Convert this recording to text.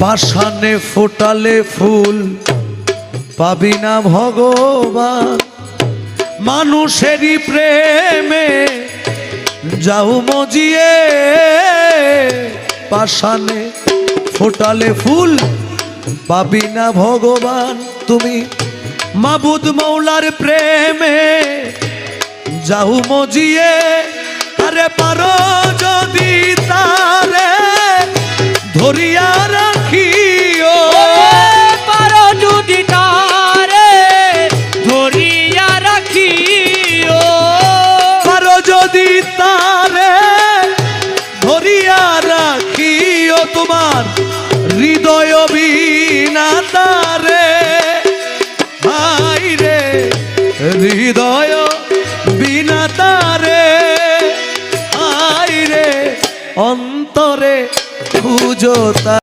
পাষাণে ফোটালে ফুল পাবি না ভগবান, মানুষেরই প্রেমে যাও মজিয়ে। পাষাণে ফোটালে ফুল পাবি না ভগবান, তুমি মাবুদ মৌলার প্রেমে যাও মজিয়ে। আরে পারো যদি তারে ধরিয়া রাখিও, পারো যদি তারে ধরিয়া রাখিও, পারো যদি তারে ধরিয়া রাখিও, তোমার হৃদয় বিনা তারে, হাই রে হৃদয় বিনা তারে, হাই রে অন্তরে খুঁজো তা।